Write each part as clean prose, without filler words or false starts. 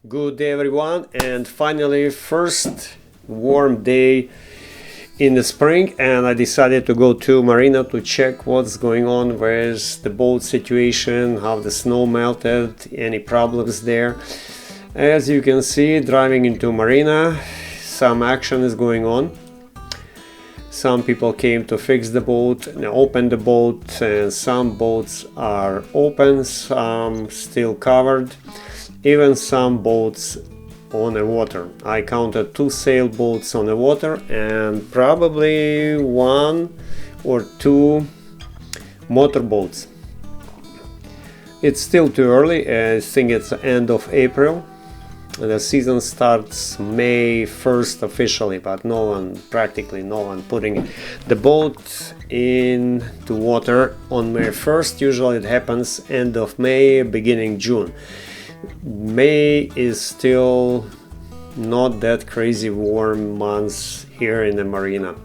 Good day everyone, and finally first warm day in the spring, and I decided to go to Marina to check what's going on with the boat situation, how the snow melted, any problems there. As you can see, driving into Marina, some action is going on. Some people came to fix the boat and open the boat, and some boats are open, some still covered. Even some boats on the water. I counted 2 sailboats on the water and probably 1 or 2 motorboats. It's still too early. I think it's the end of April. The season starts May 1st officially, but practically no one putting the boat into water on May 1st. Usually it happens end of May, beginning June. May is still not that crazy warm months here in the Marina.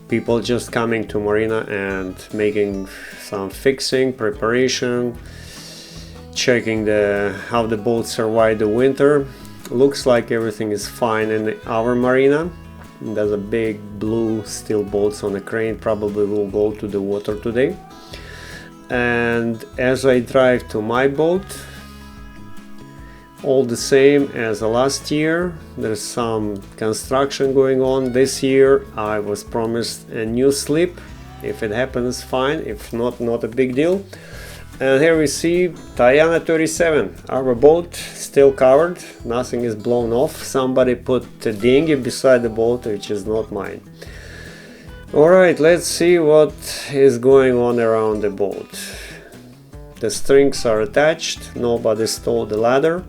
People just coming to Marina and making some fixing, preparation, checking how the boat survived the winter. Looks like everything is fine in our Marina. There's a big blue steel boats on the crane, probably will go to the water today. And as I drive to my boat, all the same as last year, there's some construction going on. This year I was promised a new slip. If it happens, fine. If not, not a big deal. And here we see Tayana 37, our boat still covered, nothing is blown off. Somebody put a dinghy beside the boat, which is not mine. Alright, let's see what is going on around the boat. The strings are attached, nobody stole the ladder.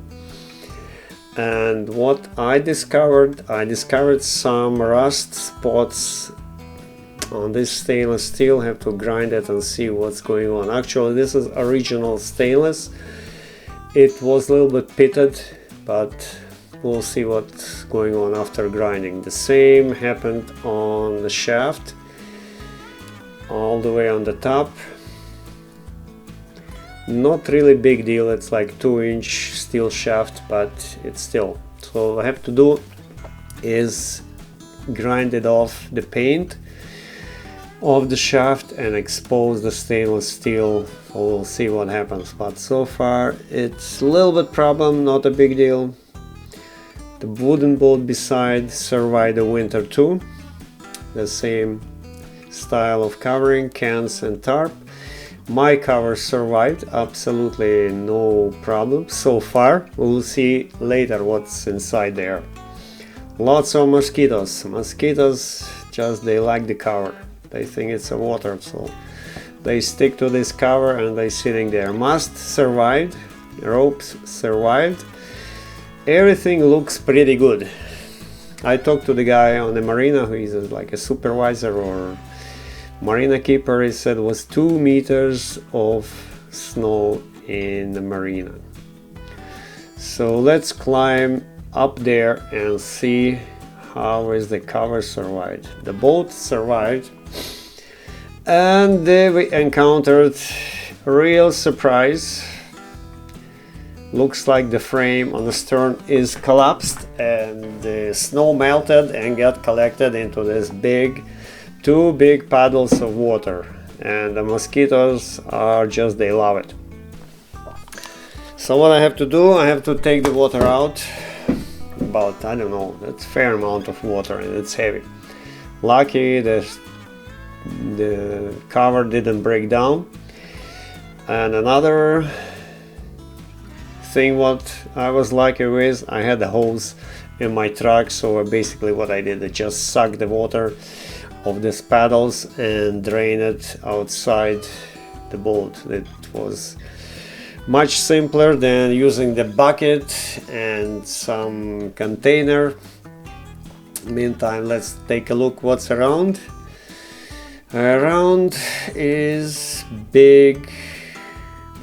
And what I discovered some rust spots on this stainless steel. Have to grind it and see what's going on. Actually, this is original stainless. It was a little bit pitted, but we'll see what's going on after grinding. The same happened on the shaft, all the way on the top. Not really big deal, it's like 2-inch steel shaft, but it's still. So what I have to do is grind it off the paint of the shaft and expose the stainless steel. We'll see what happens, but so far it's a little bit problem, not a big deal. The wooden boat beside survived the winter too. The same style of covering, cans and tarp. My cover survived, absolutely no problem so far. We'll see later what's inside there. Lots of mosquitoes. Mosquitoes they like the cover. They think it's a water, so they stick to this cover and they sitting there. Mast survived, ropes survived. Everything looks pretty good. I talked to the guy on the Marina who is like a supervisor or Marina keeper. He said it was 2 meters of snow in the Marina. So let's climb up there and see how is the cover survived. The boat survived, and then we encountered a real surprise. Looks like the frame on the stern is collapsed and the snow melted and got collected into this two big puddles of water, and the mosquitoes are they love it. So what I have to do, I have to take the water out. About, I don't know, that's fair amount of water and it's heavy. Lucky the cover didn't break down. And another thing what I was lucky with, I had a hose in my truck, so basically what I did, I just sucked the water of these paddles and drain it outside the boat. It was much simpler than using the bucket and some container. Meantime, let's take a look what's around. Around is big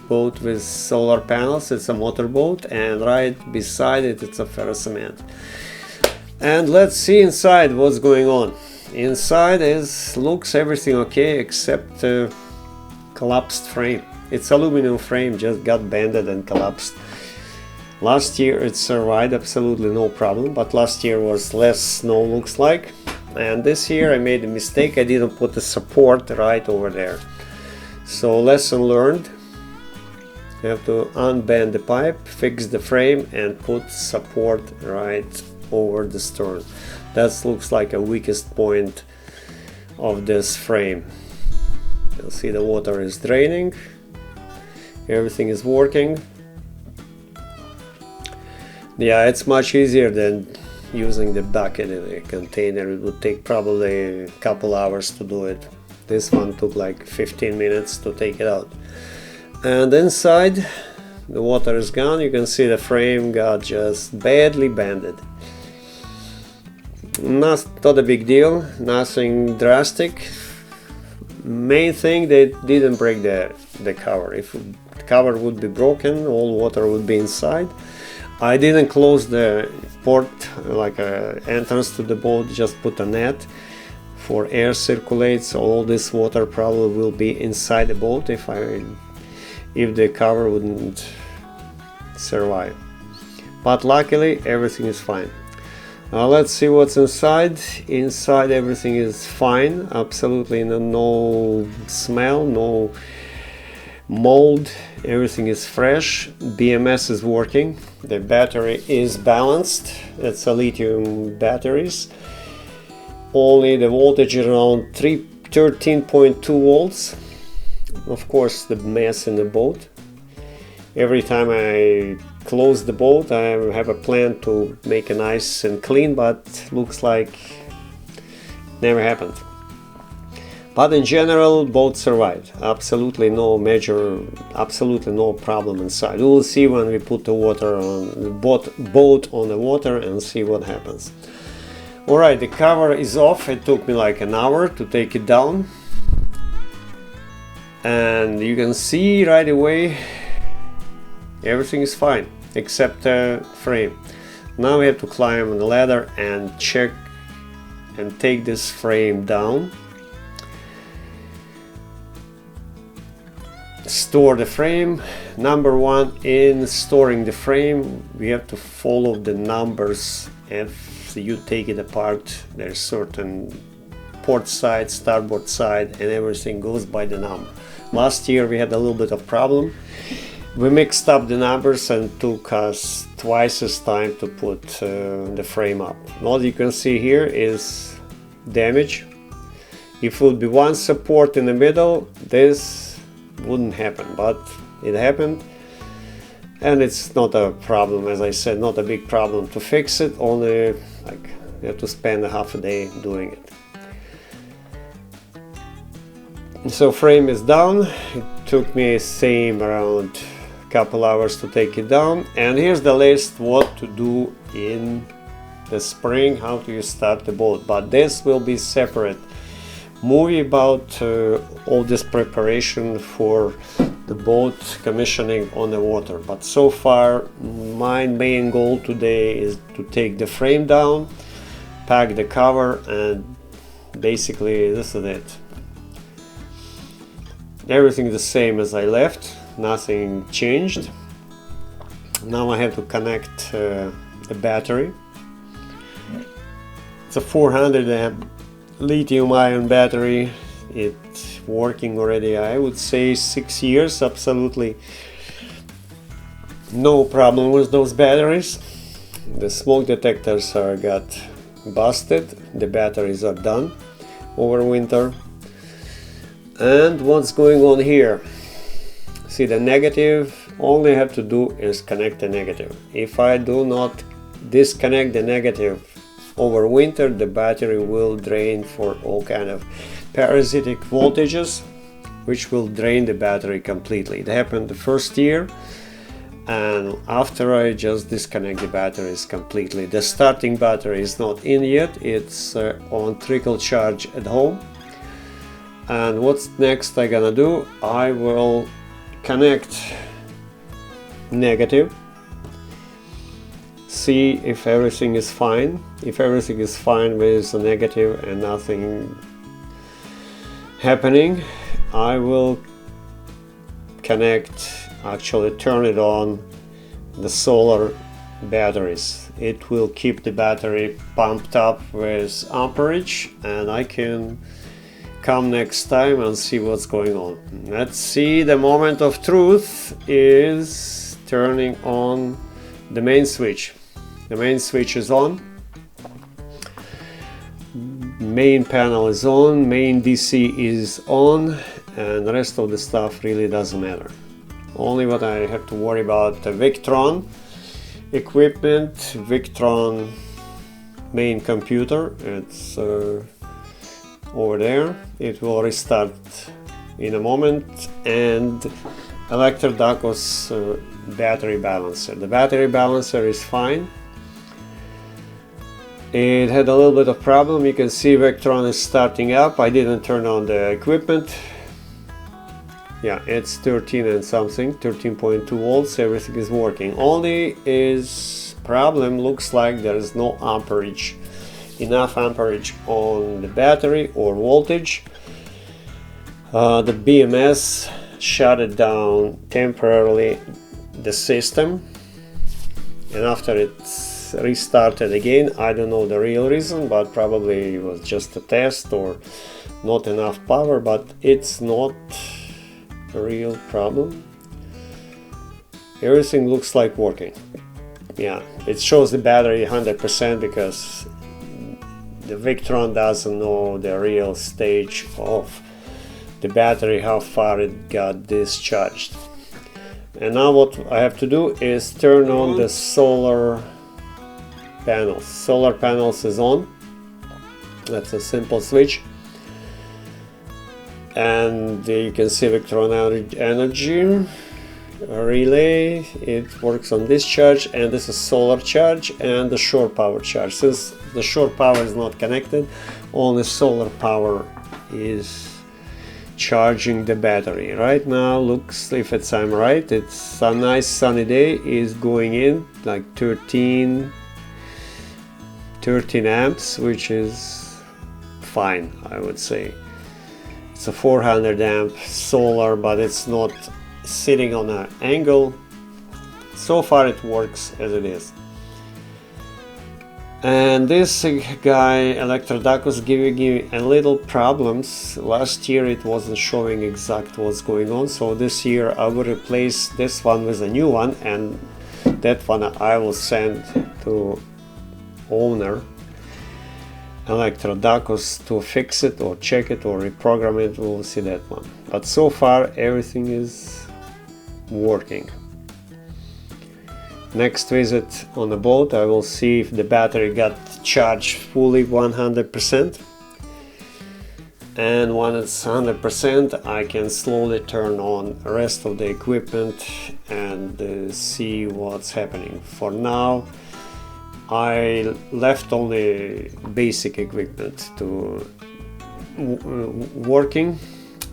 boat with solar panels. It's a motorboat, and right beside it it's a ferro cement. And let's see inside what's going on. Inside looks everything okay except collapsed frame. It's aluminum frame, just got bended and collapsed. Last year it survived absolutely no problem, but last year was less snow, looks like. And this year I made a mistake, I didn't put the support right over there. So lesson learned, you have to unbend the pipe, fix the frame and put support right over the stern. That looks like a weakest point of this frame. You'll see the water is draining, everything is working. Yeah, it's much easier than using the bucket in a container. It would take probably a couple hours to do it. This one took like 15 minutes to take it out. And inside the water is gone. You can see the frame got just badly bended. Not a big deal, nothing drastic. Main thing, they didn't break the cover. If the cover would be broken, all water would be inside. I didn't close the port, like a entrance to the boat, just put a net for air circulates. So all this water probably will be inside the boat if the cover wouldn't survive. But luckily everything is fine. Let's see what's inside. Inside everything is fine, absolutely no smell, no mold, everything is fresh. BMS is working, the battery is balanced, it's a lithium batteries. Only the voltage around 13.2 volts. Of course the mess in the boat. Every time I close the boat I have a plan to make it nice and clean, but looks like never happened. But in general, boat survived. Absolutely no problem inside. We will see when we put the water on the boat on the water and see what happens. Alright, the cover is off. It took me like an hour to take it down. And you can see right away everything is fine except the frame. Now we have to climb on the ladder and check and take this frame down. Store the frame. Number one, in storing the frame we have to follow the numbers. If you take it apart, there's certain port side, starboard side, and everything goes by the number. Last year we had a little bit of problem. We mixed up the numbers and took us twice as time to put the frame up. All you can see here is damage. If it would be one support in the middle, this wouldn't happen, but it happened, and it's not a problem, as I said, not a big problem to fix it. Only like you have to spend a half a day doing it. So frame is down. It took me same around a couple hours to take it down, and here's the list what to do in the spring, how to start the boat, but this will be separate movie about all this preparation for the boat commissioning on the water. But so far my main goal today is to take the frame down, pack the cover, and basically this is it. Everything the same as I left, nothing changed. Now I have to connect the battery. It's a 400 amp lithium-ion battery. It's working already, I would say 6 years. Absolutely no problem with those batteries. The smoke detectors got busted. The batteries are done over winter. And what's going on here? See the negative, all I have to do is connect the negative. If I do not disconnect the negative over winter, the battery will drain for all kind of parasitic voltages, which will drain the battery completely. It happened the first year, and after I just disconnect the batteries completely. The starting battery is not in yet, it's on trickle charge at home. And what's next I gonna do? I will connect negative, see if everything is fine. If everything is fine with the negative and nothing happening, I will connect, actually turn it on the solar batteries. It will keep the battery pumped up with amperage, and I can come next time and see what's going on. Let's see. The moment of truth is turning on the main switch. The main switch is on, main panel is on, main DC is on, and the rest of the stuff really doesn't matter. Only what I have to worry about the Victron equipment, Victron main computer. It's over there. It will restart in a moment, and Electrodacos battery balancer. The battery balancer is fine. It had a little bit of problem. You can see Victron is starting up. I didn't turn on the equipment. Yeah, it's 13 and something, 13.2 volts. Everything is working. Only is problem looks like there is no amperage, enough amperage on the battery or voltage. The BMS shut it down temporarily, the system, and after it's restarted again. I don't know the real reason, but probably it was just a test or not enough power, but it's not a real problem. Everything looks like working. Yeah, it shows the battery 100% because the Victron doesn't know the real stage of the battery, how far it got discharged. And now what I have to do is turn on the solar panels. Solar panels is on. That's a simple switch. And you can see Victron energy relay. It works on discharge, and this is solar charge and the shore power charge. Since the shore power is not connected, only solar power is charging the battery. Right now, looks, if I'm right, it's a nice sunny day, is going in like 13 amps, which is fine, I would say. It's a 400 amp solar, but it's not sitting on an angle. So far it works as it is. And this guy Electrodacos giving me a little problems. Last year it wasn't showing exact what's going on, so this year I will replace this one with a new one, and that one I will send to owner Electrodacos to fix it or check it or reprogram it. We'll see that one, but so far everything is working. Next visit on the boat, I will see if the battery got charged fully 100%, and when it's 100% I can slowly turn on the rest of the equipment and see what's happening. For now I left only basic equipment to working,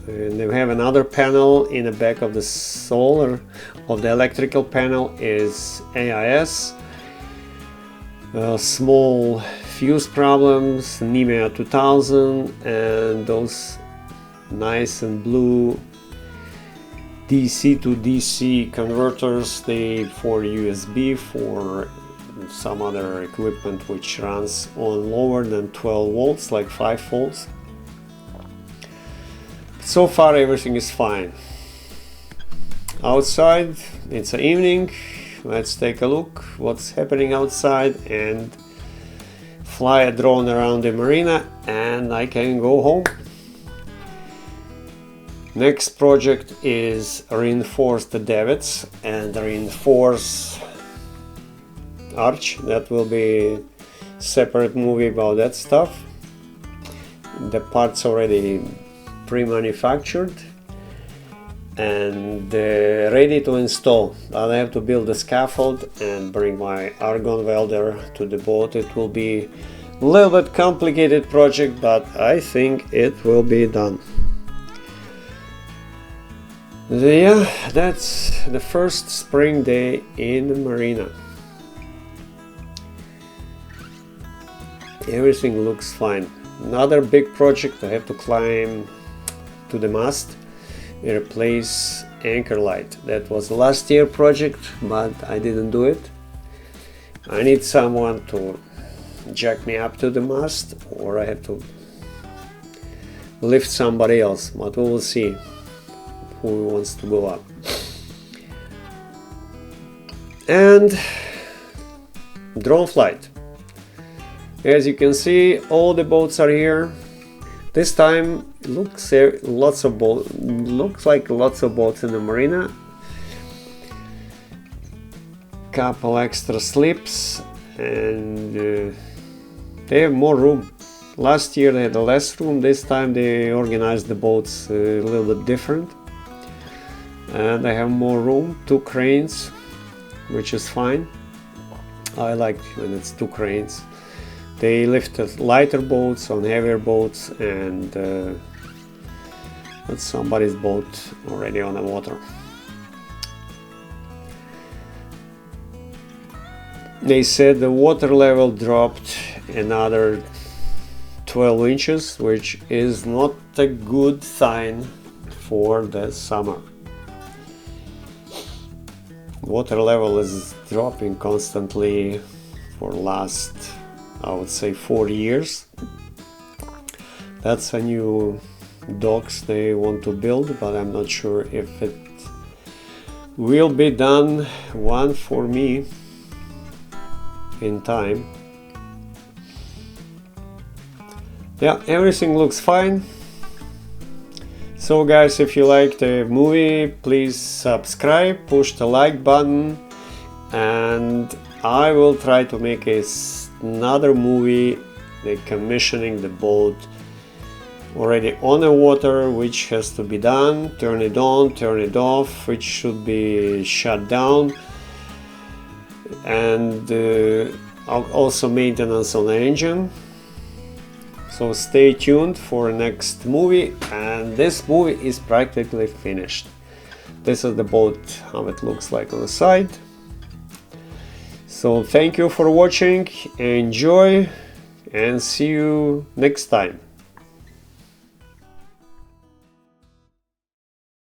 and we have another panel in the back of the solar of the electrical panel is AIS, small fuse problems, NEMEA 2000, and those nice and blue DC to DC converters, they for USB, for some other equipment which runs on lower than 12 volts, like 5 volts. So far everything is fine. Outside, it's an evening. Let's take a look what's happening outside and fly a drone around the marina, and I can go home. Next project is reinforce the davits and reinforce arch. That will be separate movie about that stuff. The parts already pre-manufactured and ready to install. I have to build a scaffold and bring my argon welder to the boat. It will be a little bit complicated project, but I think it will be done. Yeah, that's the first spring day in Marina. Everything looks fine. Another big project, I have to climb to the mast, replace anchor light. That was last year project, but I didn't do it. I need someone to jack me up to the mast, or I have to lift somebody else, but we will see who wants to go up. And drone flight. As you can see, all the boats are here. This time it looks like lots of boats in the marina. Couple extra slips, and they have more room. Last year they had less room. This time they organized the boats a little bit different, and they have more room. 2 cranes, which is fine. I like when it's 2 cranes. They lift lighter boats on heavier boats, and that's somebody's boat already on the water. They said the water level dropped another 12 inches, which is not a good sign for the summer. Water level is dropping constantly for last, I would say, 4 years. That's a new docks they want to build, but I'm not sure if it will be done one for me in time. Yeah, everything looks fine. So guys, if you like the movie, please subscribe, push the like button, and I will try to make another movie, commissioning the boat already on the water, which has to be done, turn it on, turn it off, which should be shut down, and also maintenance on the engine. So stay tuned for next movie, and this movie is practically finished. This is the boat, how it looks like on the side. So thank you for watching, enjoy, and see you next time.